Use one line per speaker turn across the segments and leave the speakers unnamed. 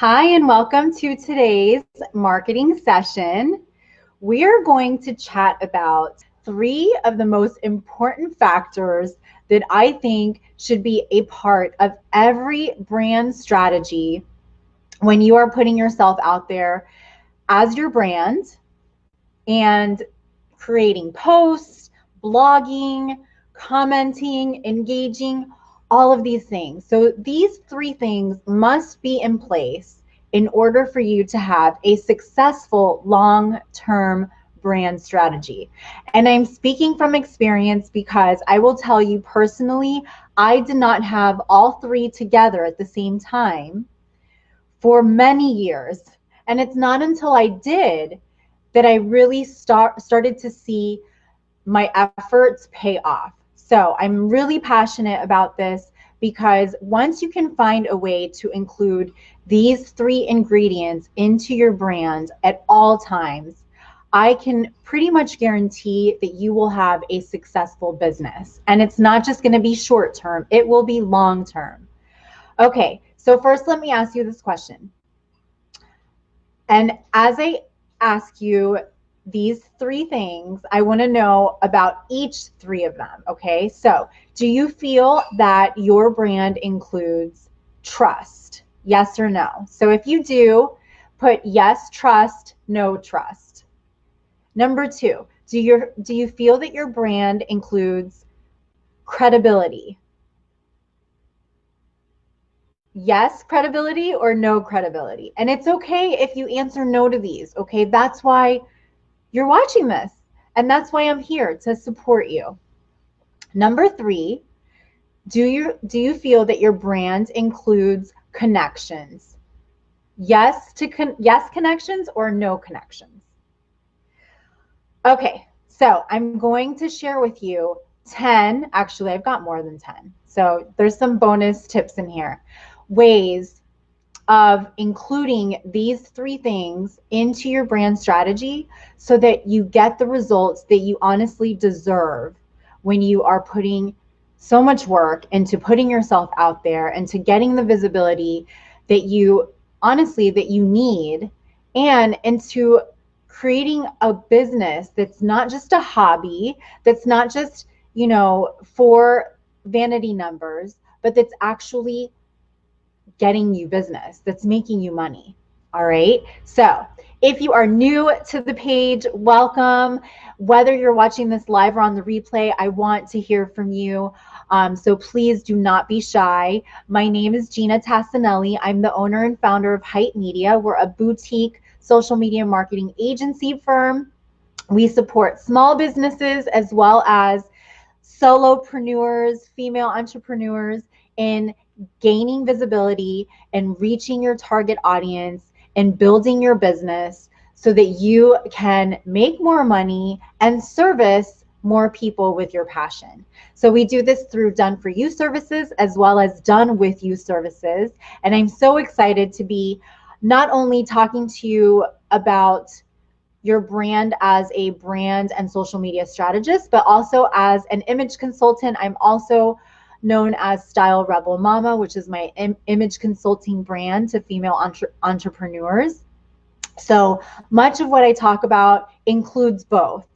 Hi, and welcome to today's marketing session. We are going to chat about three of the most important factors that I think should be a part of every brand strategy when you are putting yourself out there as your brand and creating posts, blogging, commenting, engaging, all of these things. So these three things must be in place in order for you to have a successful long-term brand strategy. And I'm speaking from experience because I will tell you personally, I did not have all three together at the same time for many years. And it's not until I did that I really started to see my efforts pay off. So I'm really passionate about this because once you can find a way to include these three ingredients into your brand at all times, I can pretty much guarantee that you will have a successful business. And it's not just going to be short term, it will be long term. Okay, so first let me ask you this question. And as I ask you these three things, I want to know about each three of them. Okay, so do you feel that your brand includes trust? Yes or no? So if you do, put yes, trust, no trust. Number two, do you feel that your brand includes credibility? Yes, credibility or no credibility. And it's okay if you answer no to these. Okay, that's why you're watching this. And that's why I'm here to support you. Number three, do you feel that your brand includes connections? Yes connections or no connections? Okay, so I'm going to share with you 10, actually I've got more than 10. So there's some bonus tips in here. Ways of including these three things into your brand strategy so that you get the results that you honestly deserve when you are putting so much work into putting yourself out there and to getting the visibility that you honestly that you need, and into creating a business that's not just a hobby, that's not just, for vanity numbers, but that's actually getting you business, that's making you money. All right. So if you are new to the page, welcome. Whether you're watching this live or on the replay, I want to hear from you. So please do not be shy. My name is Ginna Tassinelli. I'm the owner and founder of Hype Media. We're a boutique social media marketing agency firm. We support small businesses as well as solopreneurs, female entrepreneurs in gaining visibility and reaching your target audience and building your business so that you can make more money and service more people with your passion. So we do this through done for you services as well as done with you services. And I'm so excited to be not only talking to you about your brand as a brand and social media strategist, but also as an image consultant. I'm also known as Style Rebel Mama, which is my image consulting brand to female entrepreneurs. So much of what I talk about includes both.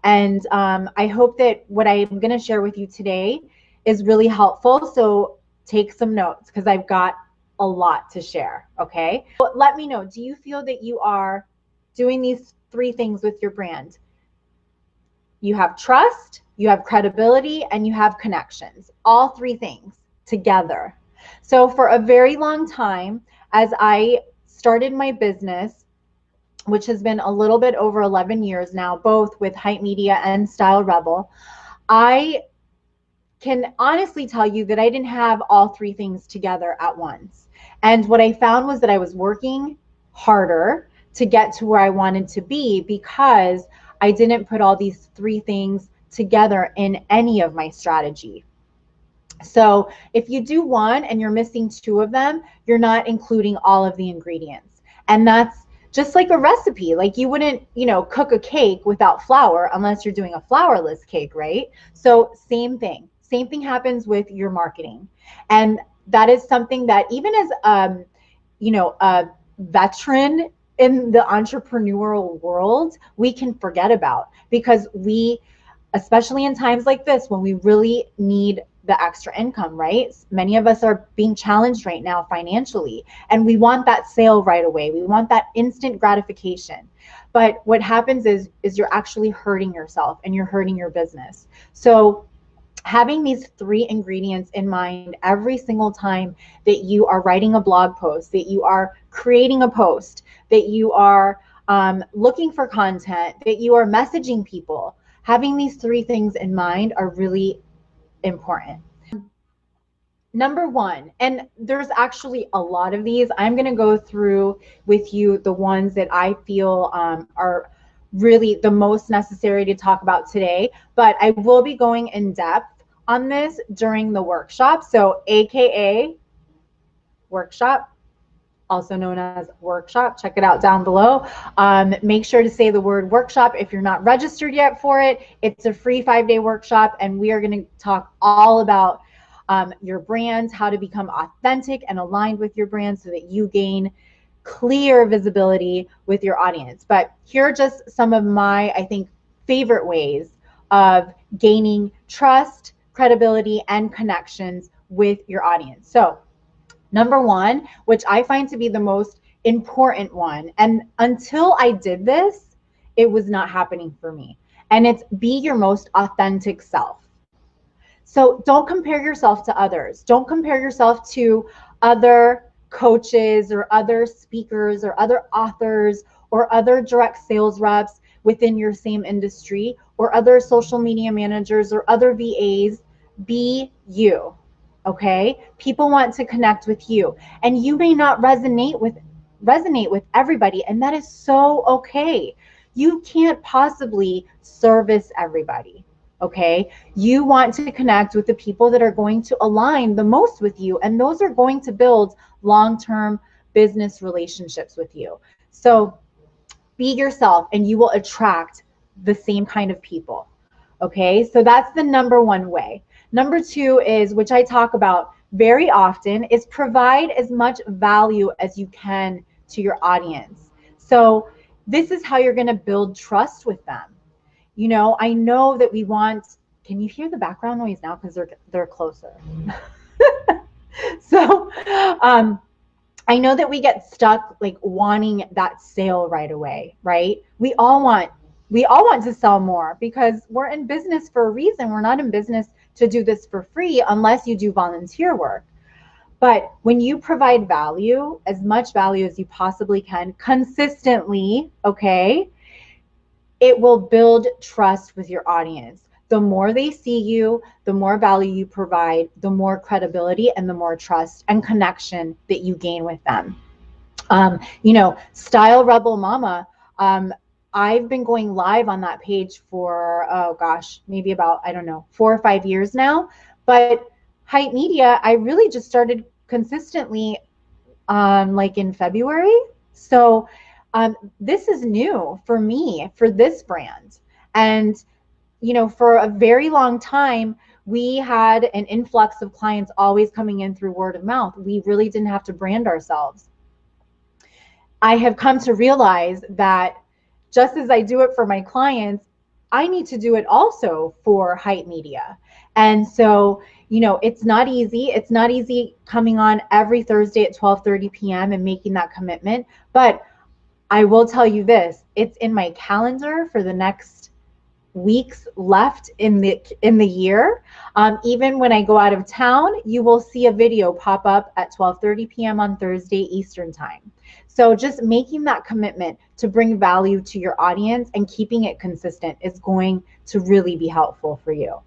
And I hope that what I'm going to share with you today is really helpful. So take some notes because I've got a lot to share. Okay. But let me know, do you feel that you are doing these three things with your brand? You have trust, you have credibility, and you have connections. All three things together. So for a very long time, as I started my business, which has been a little bit over 11 years now, both with Hype Media and Style Rebel, I can honestly tell you that I didn't have all three things together at once. And what I found was that I was working harder to get to where I wanted to be because I didn't put all these three things together in any of my strategy. So if you do one and you're missing two of them, you're not including all of the ingredients. And that's just like a recipe. Like you wouldn't, cook a cake without flour unless you're doing a flourless cake, right? So same thing. Same thing happens with your marketing. And that is something that even as a veteran in the entrepreneurial world, we can forget about, because especially in times like this when we really need the extra income, right? Many of us are being challenged right now financially, and we want that sale right away. We want that instant gratification. But what happens is you're actually hurting yourself and you're hurting your business. So having these three ingredients in mind every single time that you are writing a blog post, that you are creating a post, that you are looking for content, that you are messaging people, having these three things in mind are really important. Number one, and there's actually a lot of these. I'm going to go through with you the ones that I feel are really the most necessary to talk about today, but I will be going in depth on this during the workshop. So AKA workshop, also known as workshop. Check it out down below. Make sure to say the word workshop if you're not registered yet for it. It's a free 5-day workshop, and we are going to talk all about your brand, how to become authentic and aligned with your brand so that you gain clear visibility with your audience. But here are just some of my, I think, favorite ways of gaining trust, credibility, and connections with your audience. So number one, which I find to be the most important one, and until I did this, it was not happening for me, and it's be your most authentic self. So don't compare yourself to others. Don't compare yourself to other coaches or other speakers or other authors or other direct sales reps within your same industry or other social media managers or other VAs. Be you. Okay? People want to connect with you, and you may not resonate with everybody, and that is so okay. You can't possibly service everybody. Okay? You want to connect with the people that are going to align the most with you, and those are going to build long-term business relationships with you. So be yourself and you will attract the same kind of people. Okay? So that's the number one way. Number two is, which I talk about very often, is provide as much value as you can to your audience. So this is how you're going to build trust with them. I know that we want, can you hear the background noise now? Because they're closer. So I know that we get stuck like wanting that sale right away, right? We all want to sell more because we're in business for a reason. We're not in business to do this for free unless you do volunteer work. But when you provide value, as much value as you possibly can, consistently, okay, it will build trust with your audience. The more they see you, the more value you provide, the more credibility and the more trust and connection that you gain with them. Style Rebel Mama, I've been going live on that page for, oh gosh, maybe about, 4 or 5 years now. But Hype Media, I really just started consistently like in February. So this is new for me, for this brand. And, for a very long time, we had an influx of clients always coming in through word of mouth. We really didn't have to brand ourselves. I have come to realize that just as I do it for my clients, I need to do it also for Hype Media. And so, it's not easy. It's not easy coming on every Thursday at 12:30 p.m. and making that commitment. But I will tell you this, it's in my calendar for the next weeks left in the year. Even when I go out of town, you will see a video pop up at 12:30 p.m. on Thursday Eastern time. So just making that commitment to bring value to your audience and keeping it consistent is going to really be helpful for you.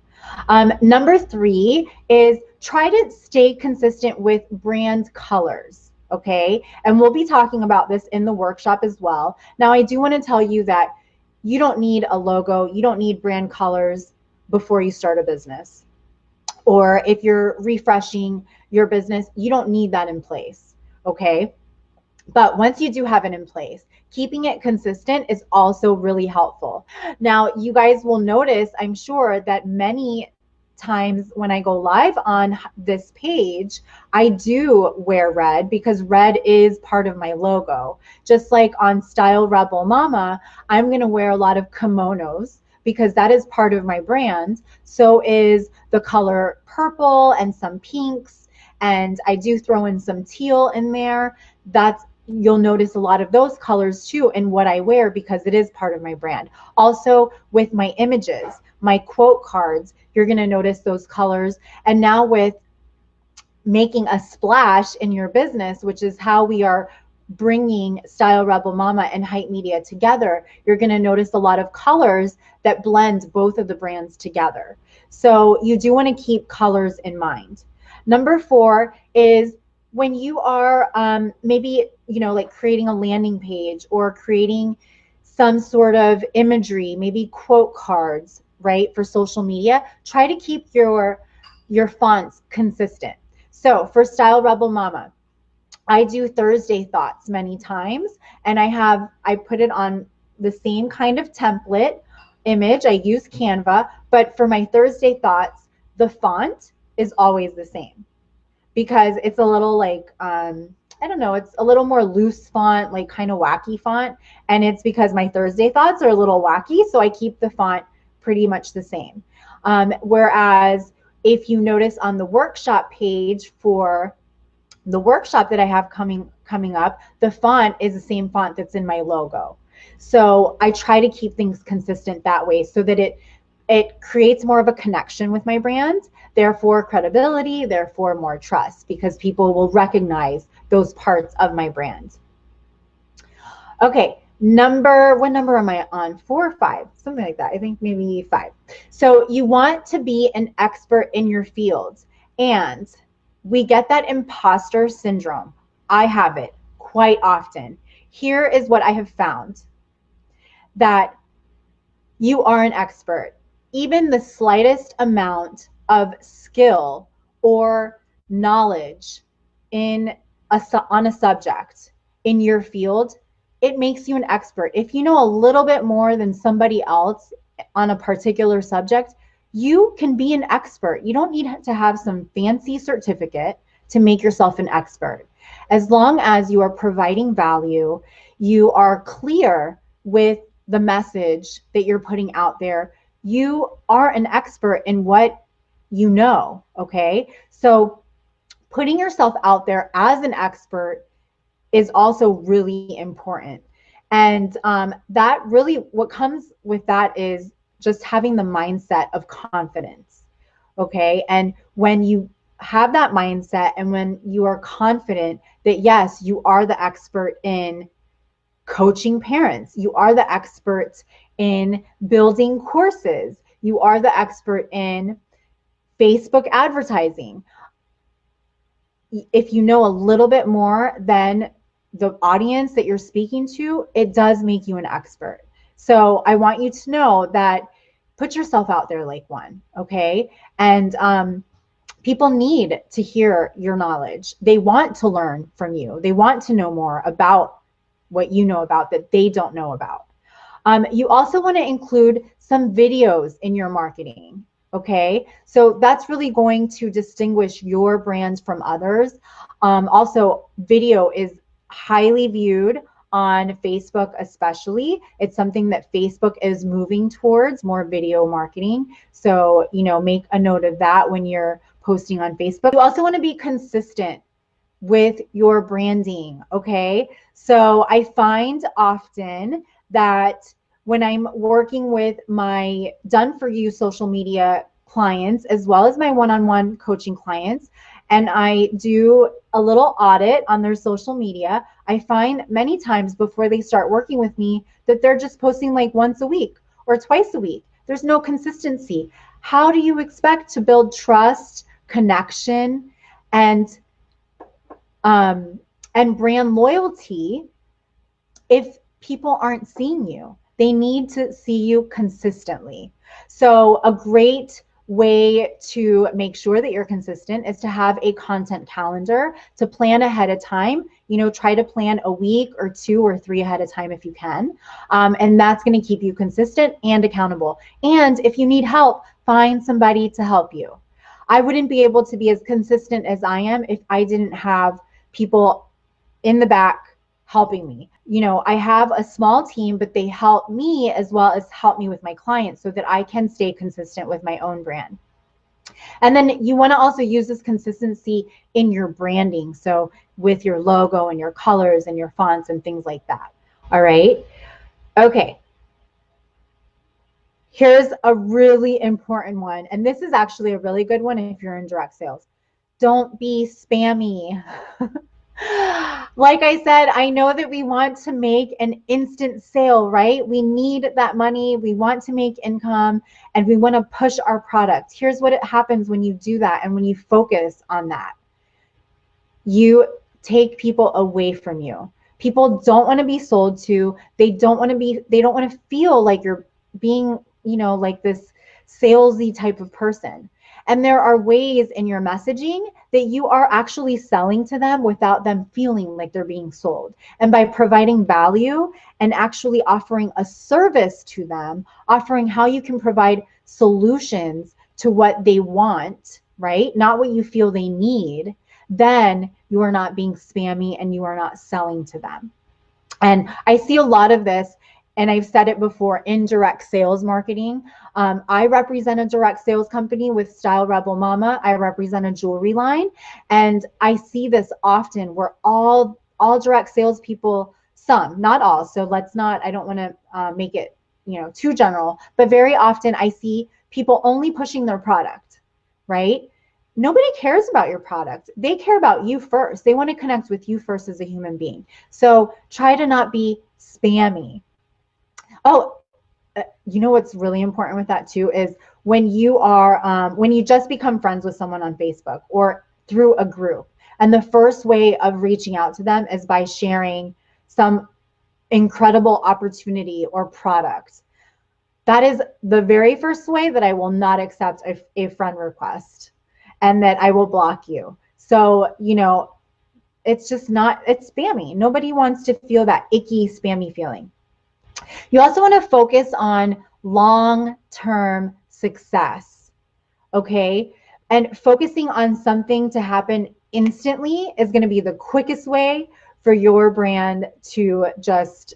Number three is try to stay consistent with brand colors. Okay. And we'll be talking about this in the workshop as well. Now, I do want to tell you that you don't need a logo. You don't need brand colors before you start a business. Or if you're refreshing your business, you don't need that in place. Okay. But once you do have it in place, keeping it consistent is also really helpful. Now, you guys will notice, I'm sure, that many times when I go live on this page, I do wear red because red is part of my logo. Just like on Style Rebel Mama, I'm going to wear a lot of kimonos because that is part of my brand. So is the color purple and some pinks. And I do throw in some teal in there. You'll notice a lot of those colors too in what I wear because it is part of my brand. Also with my images, my quote cards, you're going to notice those colors. And now with making a splash in your business, which is how we are bringing Style Rebel Mama and Hype Media together, you're going to notice a lot of colors that blend both of the brands together. So you do want to keep colors in mind. Number 4 is when you are maybe, like creating a landing page or creating some sort of imagery, maybe quote cards, right, for social media, try to keep your fonts consistent. So for Style Rebel Mama, I do Thursday thoughts many times, and I put it on the same kind of template image. I use Canva, but for my Thursday thoughts, the font is always the same because it's a little like, I don't know, it's a little more loose font, like kind of wacky font. And it's because my Thursday thoughts are a little wacky, so I keep the font pretty much the same. Whereas if you notice on the workshop page for the workshop that I have coming up, the font is the same font that's in my logo. So I try to keep things consistent that way so that it creates more of a connection with my brand, therefore credibility, therefore more trust, because people will recognize those parts of my brand. Okay, what number am I on? 4 or 5, something like that. I think maybe 5. So you want to be an expert in your field, and we get that imposter syndrome. I have it quite often. Here is what I have found, that you are an expert. Even the slightest amount of skill or knowledge on a subject in your field, it makes you an expert. If you know a little bit more than somebody else on a particular subject, you can be an expert. You don't need to have some fancy certificate to make yourself an expert. As long as you are providing value, you are clear with the message that you're putting out there, you are an expert in what you know, okay? So putting yourself out there as an expert is also really important. And that really, what comes with that is just having the mindset of confidence, okay? And when you have that mindset and when you are confident that yes, you are the expert in coaching parents, you are the expert in building courses, you are the expert in Facebook advertising. If you know a little bit more than the audience that you're speaking to, it does make you an expert. So I want you to know that put yourself out there like one, okay? And people need to hear your knowledge. They want to learn from you. They want to know more about what you know about that they don't know about. You also want to include some videos in your marketing. Okay, so that's really going to distinguish your brand from others. Also, video is highly viewed on Facebook, especially. It's something that Facebook is moving towards, more video marketing. So, make a note of that when you're posting on Facebook. You also want to be consistent with your branding. Okay, so I find often that when I'm working with my done for you social media clients, as well as my one-on-one coaching clients, and I do a little audit on their social media, I find many times before they start working with me that they're just posting like once a week or twice a week. There's no consistency. How do you expect to build trust, connection, and brand loyalty if people aren't seeing you? They need to see you consistently. So a great way to make sure that you're consistent is to have a content calendar, to plan ahead of time. Try to plan a week or 2 or 3 ahead of time if you can. And that's going to keep you consistent and accountable. And if you need help, find somebody to help you. I wouldn't be able to be as consistent as I am if I didn't have people in the back helping me. I have a small team, but they help me as well as help me with my clients so that I can stay consistent with my own brand. And then you want to also use this consistency in your branding. So with your logo and your colors and your fonts and things like that. All right. Okay. Here's a really important one. And this is actually a really good one if you're in direct sales. Don't be spammy. Like I said, I know that we want to make an instant sale, right? We need that money. We want to make income and we want to push our product. Here's what happens when you do that and when you focus on that. You take people away from you. People don't want to be sold to. They don't want to feel like you're being, like this salesy type of person. And there are ways in your messaging that you are actually selling to them without them feeling like they're being sold. And by providing value and actually offering a service to them, offering how you can provide solutions to what they want, right? Not what you feel they need, then you are not being spammy and you are not selling to them. And I see a lot of this, and I've said it before, in direct sales marketing. I represent a direct sales company with Style Rebel Mama. I represent a jewelry line. And I see this often where all direct sales people, some, not all. So I don't want to make it, too general, but very often I see people only pushing their product, right? Nobody cares about your product. They care about you first. They want to connect with you first as a human being. So try to not be spammy. Oh, what's really important with that too is when you just become friends with someone on Facebook or through a group, and the first way of reaching out to them is by sharing some incredible opportunity or product. That is the very first way that I will not accept a friend request and that I will block you. So, it's spammy. Nobody wants to feel that icky, spammy feeling. You also want to focus on long-term success, okay? And focusing on something to happen instantly is going to be the quickest way for your brand to just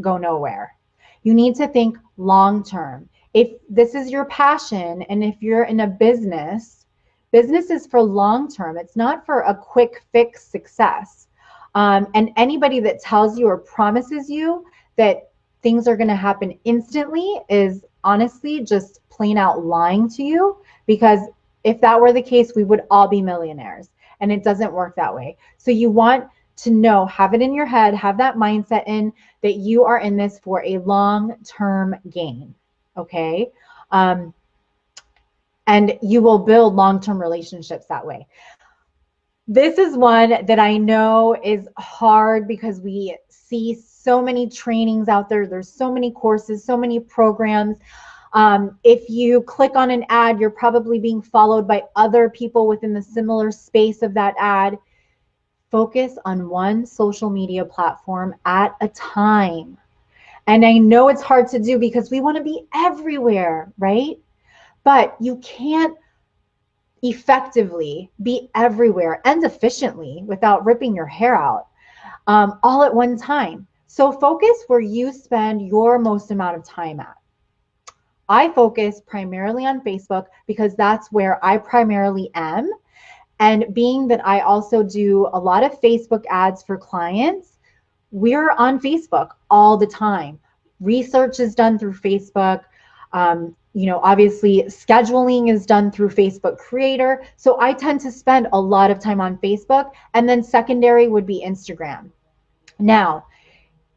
go nowhere. You need to think long-term. If this is your passion and if you're in a business is for long-term. It's not for a quick fix success. And anybody that tells you or promises you that things are going to happen instantly is honestly just plain out lying to you, because if that were the case, we would all be millionaires, and it doesn't work that way. So you want to have it in your head, have that mindset in that you are in this for a long-term gain, okay? And you will build long-term relationships that way. This is one that I know is hard because we see so many trainings out there. There's so many courses, so many programs. If you click on an ad, you're probably being followed by other people within the similar space of that ad. Focus on one social media platform at a time. And I know it's hard to do because we want to be everywhere, right? But you can't effectively be everywhere and efficiently without ripping your hair out all at one time. So focus where you spend your most amount of time at. I focus primarily on Facebook because that's where I primarily am. And being that I also do a lot of Facebook ads for clients, we're on Facebook all the time. Research is done through Facebook. Obviously scheduling is done through Facebook Creator. So I tend to spend a lot of time on Facebook, and then secondary would be Instagram. Now,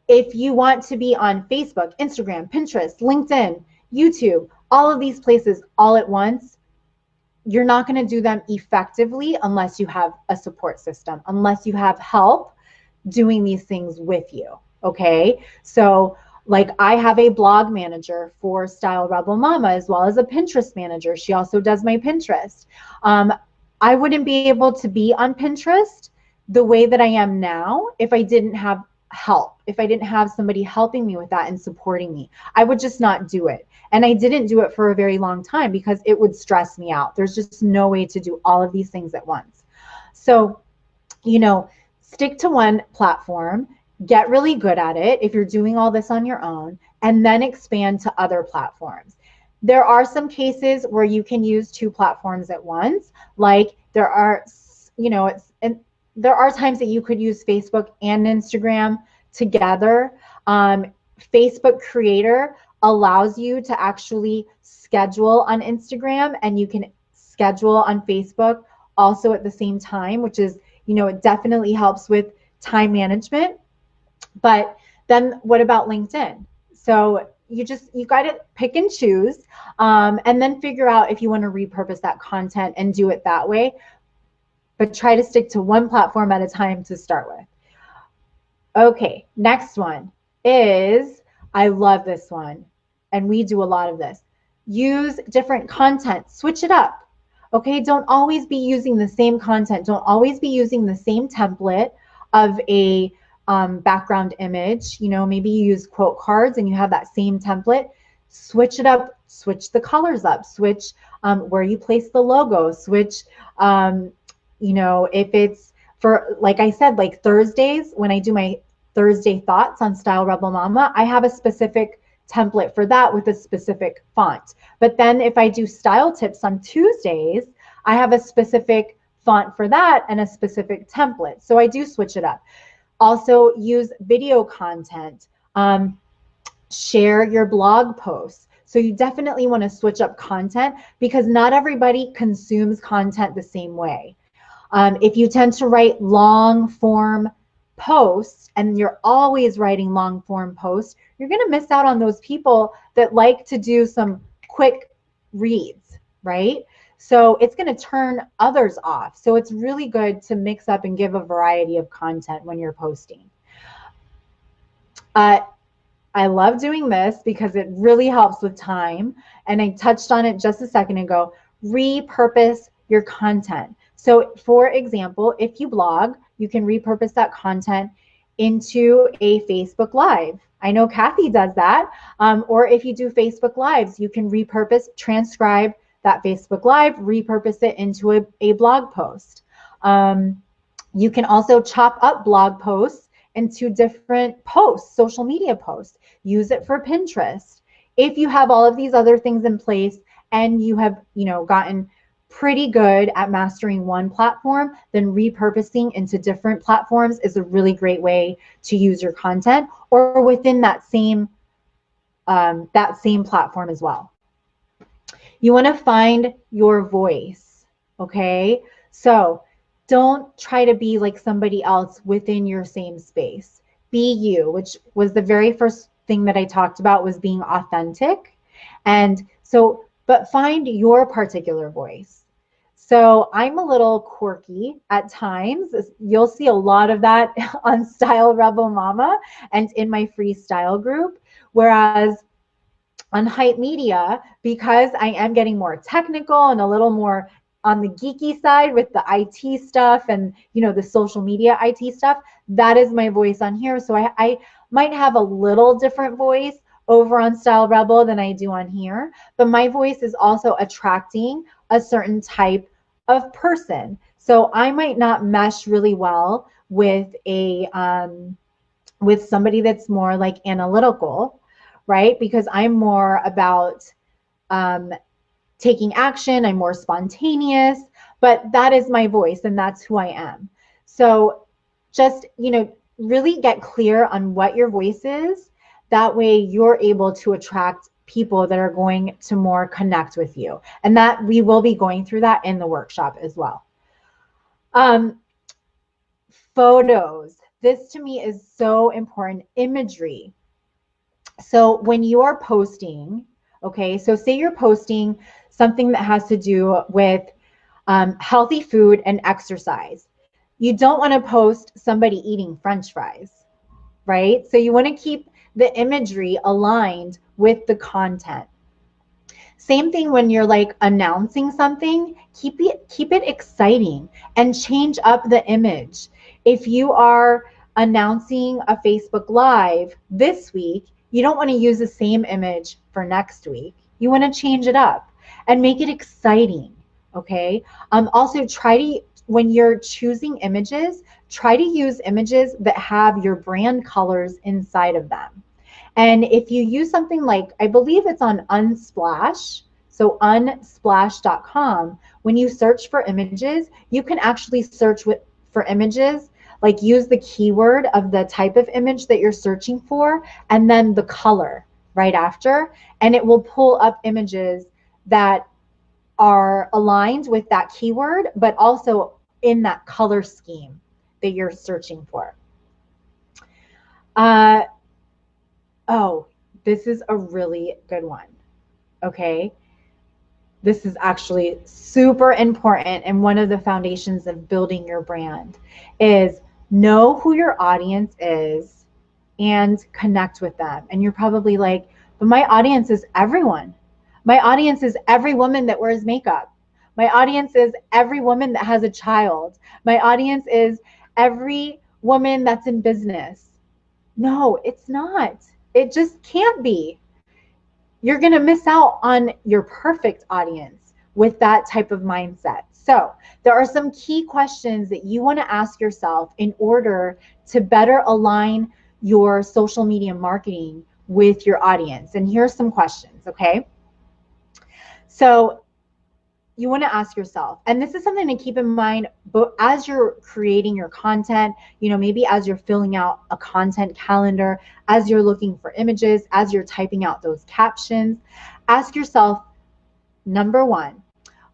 if you want to be on Facebook, Instagram, Pinterest, LinkedIn, YouTube, all of these places all at once, you're not going to do them effectively unless you have a support system, unless you have help doing these things with you. Okay. So Like I have a blog manager for Style Rebel Mama as well as a Pinterest manager. She also does my Pinterest. I wouldn't be able to be on Pinterest the way that I am now if I didn't have help, if I didn't have somebody helping me with that and supporting me. I would just not do it. And I didn't do it for a very long time because it would stress me out. There's just no way to do all of these things at once. So, stick to one platform, get really good at it if you're doing all this on your own, and then expand to other platforms. There are some cases where you can use two platforms at once. Like there are, there are times that you could use Facebook and Instagram together. Facebook Creator allows you to actually schedule on Instagram, and you can schedule on Facebook also at the same time, which is, it definitely helps with time management. But then what about LinkedIn? So you got to pick and choose, and then figure out if you want to repurpose that content and do it that way. But try to stick to one platform at a time to start with. Okay, next one is, I love this one, and we do a lot of this. Use different content, switch it up. Okay, don't always be using the same content. Don't always be using the same template of a background image. Maybe you use quote cards and you have that same template. Switch it up, switch the colors up, switch where you place the logo, switch, if it's for, like I said, like Thursdays, when I do my Thursday thoughts on Style Rebel Mama, I have a specific template for that with a specific font. But then if I do style tips on Tuesdays, I have a specific font for that and a specific template. So I do switch it up. Also use video content. Share your blog posts. So you definitely want to switch up content because not everybody consumes content the same way. If you tend to write long form posts and you're always writing long form posts, you're going to miss out on those people that like to do some quick reads, right? So it's going to turn others off. So it's really good to mix up and give a variety of content when you're posting. I love doing this because it really helps with time. And I touched on it just a second ago. Repurpose your content. So for example, if you blog, you can repurpose that content into a Facebook Live. I know Kathy does that. Or if you do Facebook Lives, you can transcribe that Facebook Live, repurpose it into a blog post. You can also chop up blog posts into different posts, social media posts. Use it for Pinterest. If you have all of these other things in place and you have, gotten pretty good at mastering one platform, then repurposing into different platforms is a really great way to use your content, or within that same platform as well. You want to find your voice, okay? So don't try to be like somebody else within your same space. Be you, which was the very first thing that I talked about, was being authentic. And so, but find your particular voice. So I'm a little quirky at times. You'll see a lot of that on Style Rebel Mama and in my freestyle group. Whereas on Hype Media, because I am getting more technical and a little more on the geeky side with the IT stuff and, the social media IT stuff, that is my voice on here. So I might have a little different voice over on Style Rebel than I do on here, but my voice is also attracting a certain type of person. So I might not mesh really well with with somebody that's more like analytical, right? Because I'm more about taking action. I'm more spontaneous, but that is my voice and that's who I am. So just, really get clear on what your voice is. That way you're able to attract people that are going to more connect with you. And that we will be going through that in the workshop as well. Photos. This to me is so important. Imagery. So when you are posting, okay, so say you're posting something that has to do with healthy food and exercise. You don't want to post somebody eating French fries, right? So you want to keep the imagery aligned with the content. Same thing when you're like announcing something, keep it exciting and change up the image. If you are announcing a Facebook Live this week, you don't want to use the same image for next week. You want to change it up and make it exciting. Okay. Also try to, when you're choosing images, try to use images that have your brand colors inside of them. And if you use something like, I believe it's on Unsplash, so unsplash.com, when you search for images, you can actually search for images, like use the keyword of the type of image that you're searching for, and then the color right after, and it will pull up images that are aligned with that keyword, but also in that color scheme that you're searching for. Oh, this is a really good one. Okay. This is actually super important, and one of the foundations of building your brand is know who your audience is and connect with them. And you're probably like, but my audience is everyone. My audience is every woman that wears makeup. My audience is every woman that has a child. My audience is every woman that's in business. No, it's not. It just can't be. You're going to miss out on your perfect audience with that type of mindset. So there are some key questions that you want to ask yourself in order to better align your social media marketing with your audience. And here's some questions, okay? So you want to ask yourself, and this is something to keep in mind, but as you're creating your content, maybe as you're filling out a content calendar, as you're looking for images, as you're typing out those captions, ask yourself, number one,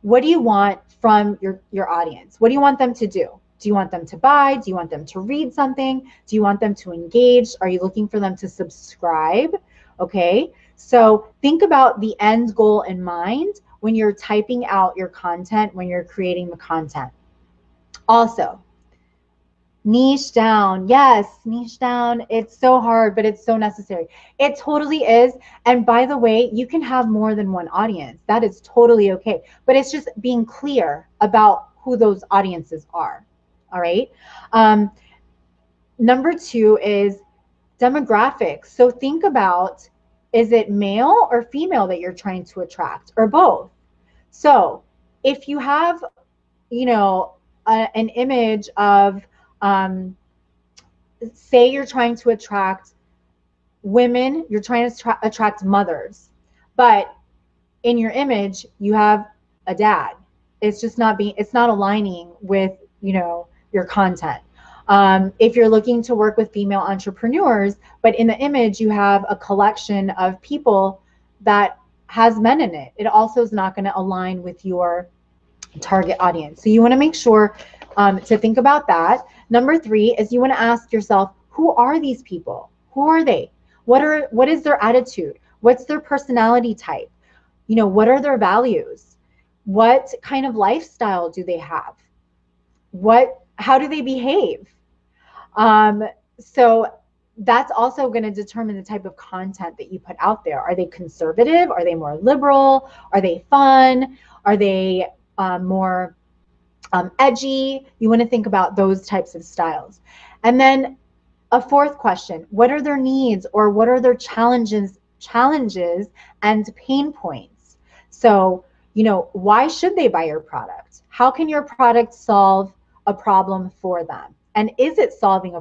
what do you want from your audience? What do you want them to do? Do you want them to buy? Do you want them to read something? Do you want them to engage? Are you looking for them to subscribe? Okay, so think about the end goal in mind when you're typing out your content, when you're creating the content. Also, niche down. Yes, niche down. It's so hard, but it's so necessary. It totally is. And by the way, you can have more than one audience. That is totally okay. But it's just being clear about who those audiences are. All right. Number two is demographics. So think about, is it male or female that you're trying to attract, or both? So if you have, an image of, say you're trying to attract women, you're trying to attract mothers, but in your image you have a dad. It's not aligning with, your content. If you're looking to work with female entrepreneurs, but in the image you have a collection of people that has men in it, it also is not going to align with your target audience. So you want to make sure to think about that. Number three is you want to ask yourself, who are these people? Who are they? What is their attitude? What's their personality type? What are their values? What kind of lifestyle do they have? How do they behave? So that's also going to determine the type of content that you put out there. Are they conservative? Are they more liberal? Are they fun? Are they more edgy? You want to think about those types of styles. And then a fourth question, what are their needs, or what are their challenges and pain points? So, why should they buy your product? How can your product solve a problem for them? And is it solving a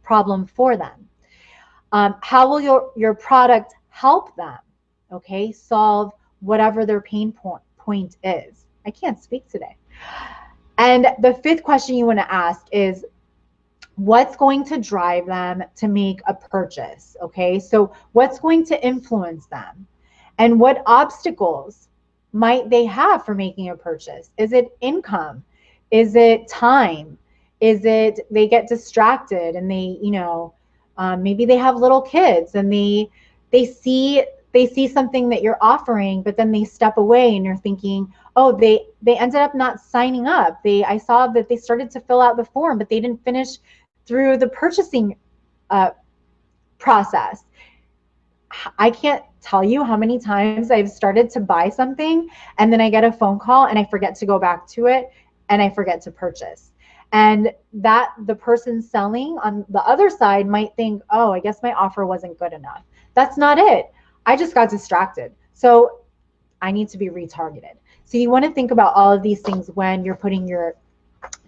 problem for them? How will your product help them, okay, solve whatever their pain point is? I can't speak today. And the fifth question you want to ask is, what's going to drive them to make a purchase? Okay, so what's going to influence them? And what obstacles might they have for making a purchase? Is it income? Is it time? Is it they get distracted and they, maybe they have little kids and they see something that you're offering, but then they step away and you're thinking, oh, they ended up not signing up. I saw that they started to fill out the form, but they didn't finish through the purchasing process. I can't tell you how many times I've started to buy something and then I get a phone call and I forget to go back to it and I forget to purchase. And that the person selling on the other side might think, oh, I guess my offer wasn't good enough. That's not it. I just got distracted. So I need to be retargeted. So you want to think about all of these things when you're putting your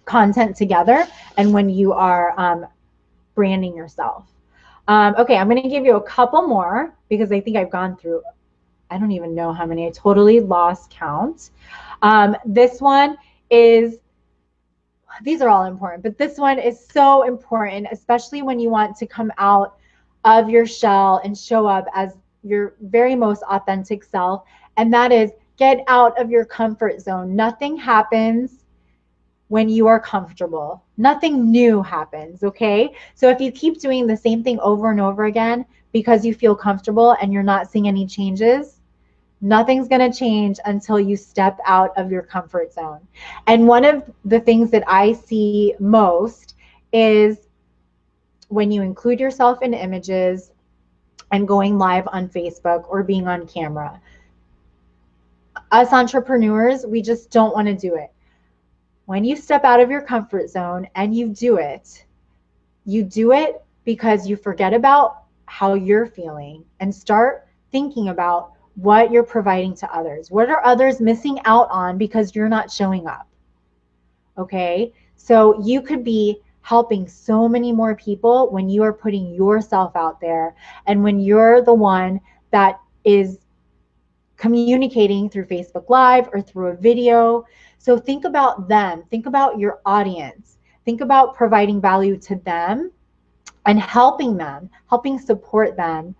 content together and when you are branding yourself. Okay, I'm going to give you a couple more because I think I've gone through, I don't even know how many. I totally lost count. This one is, these are all important, but this one is so important, especially when you want to come out of your shell and show up as your very most authentic self. And that is get out of your comfort zone. Nothing happens when you are comfortable. Nothing new happens, okay? So if you keep doing the same thing over and over again because you feel comfortable and you're not seeing any changes, nothing's going to change until you step out of your comfort zone. And one of the things that I see most is when you include yourself in images and going live on Facebook or being on camera. Us entrepreneurs, we just don't want to do it. When you step out of your comfort zone and you do it because you forget about how you're feeling and start thinking about what you're providing to others. What are others missing out on because you're not showing up? Okay, so you could be helping so many more people when you are putting yourself out there and when you're the one that is communicating through Facebook Live or through a video. So think about them, think about your audience, think about providing value to them and helping them, helping support them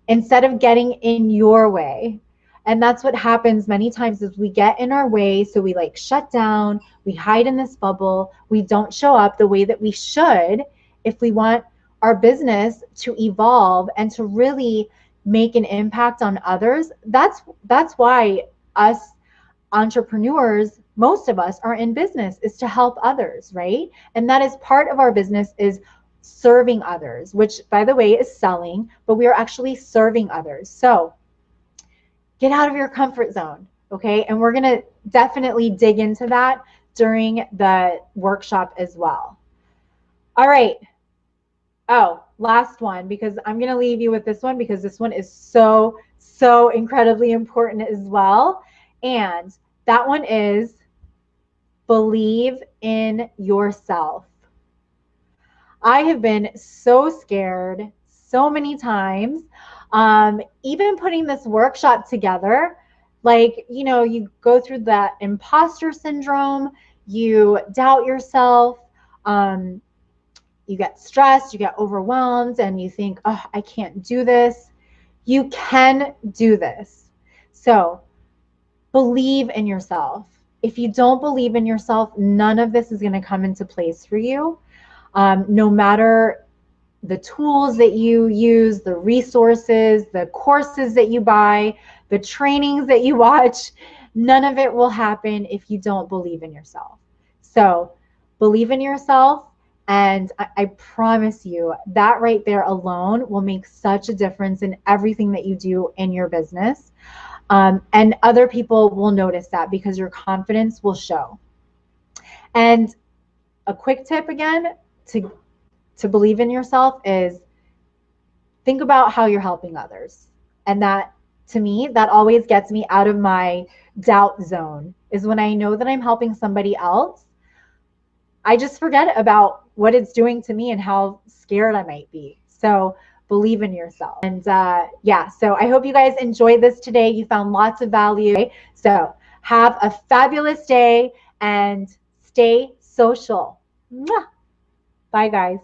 instead of getting in your way. And that's what happens many times is we get in our way. So we like shut down, we hide in this bubble, we don't show up the way that we should if we want our business to evolve and to really make an impact on others. That's why us entrepreneurs, most of us are in business, is to help others, right? And that is part of our business is serving others, which by the way is selling, but we are actually serving others. So get out of your comfort zone, okay? And we're going to definitely dig into that during the workshop as well. All right. Oh, last one, because I'm going to leave you with this one because this one is so, so incredibly important as well. And that one is believe in yourself. I have been so scared so many times, even putting this workshop together, like, you know, you go through that imposter syndrome, you doubt yourself, you get stressed, you get overwhelmed, and you think, oh, I can't do this. You can do this. So believe in yourself. If you don't believe in yourself, none of this is going to come into place for you. No matter the tools that you use, the resources, the courses that you buy, the trainings that you watch, none of it will happen if you don't believe in yourself. So believe in yourself. And I promise you that right there alone will make such a difference in everything that you do in your business. And other people will notice that because your confidence will show. And a quick tip again to believe in yourself is think about how you're helping others. And that, to me, that always gets me out of my doubt zone, is when I know that I'm helping somebody else, I just forget about what it's doing to me and how scared I might be. So believe in yourself. And yeah, so I hope you guys enjoyed this today. You found lots of value. So have a fabulous day and stay social. Mwah! Bye, guys.